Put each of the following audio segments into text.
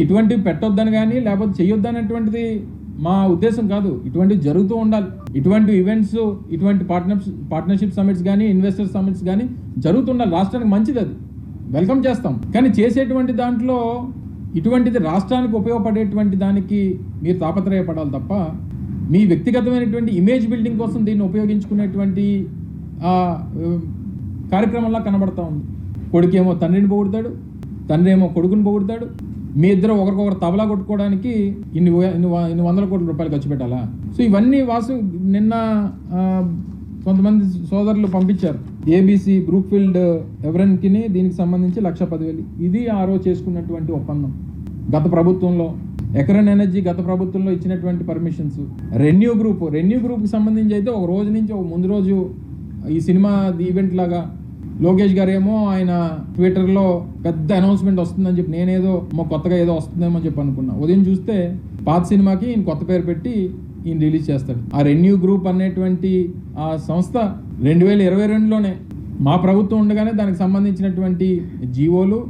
ఇటువంటివి పెట్టొద్దని కానీ లేకపోతే చెయ్యొద్దనేటువంటిది మా ఉద్దేశం కాదు. ఇటువంటివి జరుగుతూ ఉండాలి. ఇటువంటి ఈవెంట్స్, ఇటువంటి పార్ట్నర్షిప్ సమిట్స్ కానీ, ఇన్వెస్టర్ సమిట్స్ కానీ జరుగుతుండాలి. రాష్ట్రానికి మంచిది, అది వెల్కమ్ చేస్తాం. కానీ చేసేటువంటి దాంట్లో ఇటువంటిది రాష్ట్రానికి ఉపయోగపడేటువంటి దానికి మీరు తాపత్రయపడాలి తప్ప మీ వ్యక్తిగతమైనటువంటి ఇమేజ్ బిల్డింగ్ కోసం దీన్ని ఉపయోగించుకునేటువంటి కార్యక్రమంలా కనబడతా ఉంది. కొడుకేమో తండ్రిని పొగుడతాడు, తండ్రి ఏమో కొడుకుని పొగుడతాడు. మీ ఇద్దరు ఒకరికొకరు తబలా కొట్టుకోవడానికి ఇన్ని వందల కోట్ల రూపాయలు ఖర్చు పెట్టాలా? సో ఇవన్నీ నిన్న కొంతమంది సోదరులు పంపించారు. ఏబీసీ బ్రూక్ఫీల్డ్ ఎవరెన్కి దీనికి సంబంధించి 1,10,000 ఇది ఆ రోజు చేసుకున్నటువంటి ఒప్పందం. గత ప్రభుత్వంలో ఎకరన్ ఎనర్జీ గత ప్రభుత్వంలో ఇచ్చినటువంటి పర్మిషన్స్. రెన్యూ గ్రూప్కి సంబంధించి అయితే ఒక రోజు నుంచి ఒక ముందు రోజు ఈ సినిమా ఈవెంట్ లాగా లోకేష్ గారు ఏమో ఆయన ట్విట్టర్లో పెద్ద అనౌన్స్మెంట్ వస్తుందని చెప్పి నేనేదో కొత్తగా ఏదో వస్తుందేమో చెప్పి అనుకున్నా. ఉదయం చూస్తే పాత సినిమాకి ఈయన కొత్త పేరు పెట్టి ఈయన రిలీజ్ చేస్తాడు. ఆ రెన్యూ గ్రూప్ అనేటువంటి ఆ సంస్థ 2022లోనే మా ప్రభుత్వం ఉండగానే దానికి సంబంధించినటువంటి జీవోలు,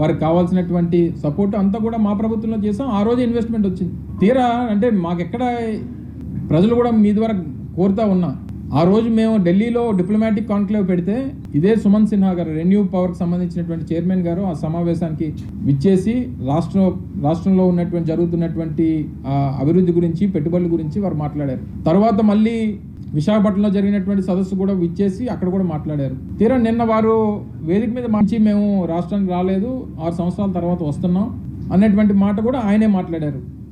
వారికి కావాల్సినటువంటి సపోర్ట్ అంతా కూడా మా ప్రభుత్వంలో చేసాం. ఆ రోజు ఇన్వెస్ట్మెంట్ వచ్చింది. తీరా అంటే మాకెక్కడ ప్రజలు కూడా మీ ద్వారా కోరుతా ఉన్నా. ఆ రోజు మేము ఢిల్లీలో డిప్లొమాటిక్ కాన్క్లేవ్ పెడితే ఇదే సుమన్ సిన్హా గారు, రెన్యూ పవర్కి సంబంధించినటువంటి చైర్మన్ గారు ఆ సమావేశానికి విచ్చేసి రాష్ట్రంలో ఉన్నటువంటి జరుగుతున్నటువంటి అభివృద్ధి గురించి, పెట్టుబడుల గురించి వారు మాట్లాడారు. తర్వాత మళ్ళీ విశాఖపట్నంలో జరిగినటువంటి సదస్సు కూడా విచ్చేసి అక్కడ కూడా మాట్లాడారు. తీరా నిన్న వారు వేదిక మీద మేము రాష్ట్రానికి రాలేదు, 6 సంవత్సరాల తర్వాత వస్తున్నాం అన్నటువంటి మాట కూడా ఆయనే మాట్లాడారు.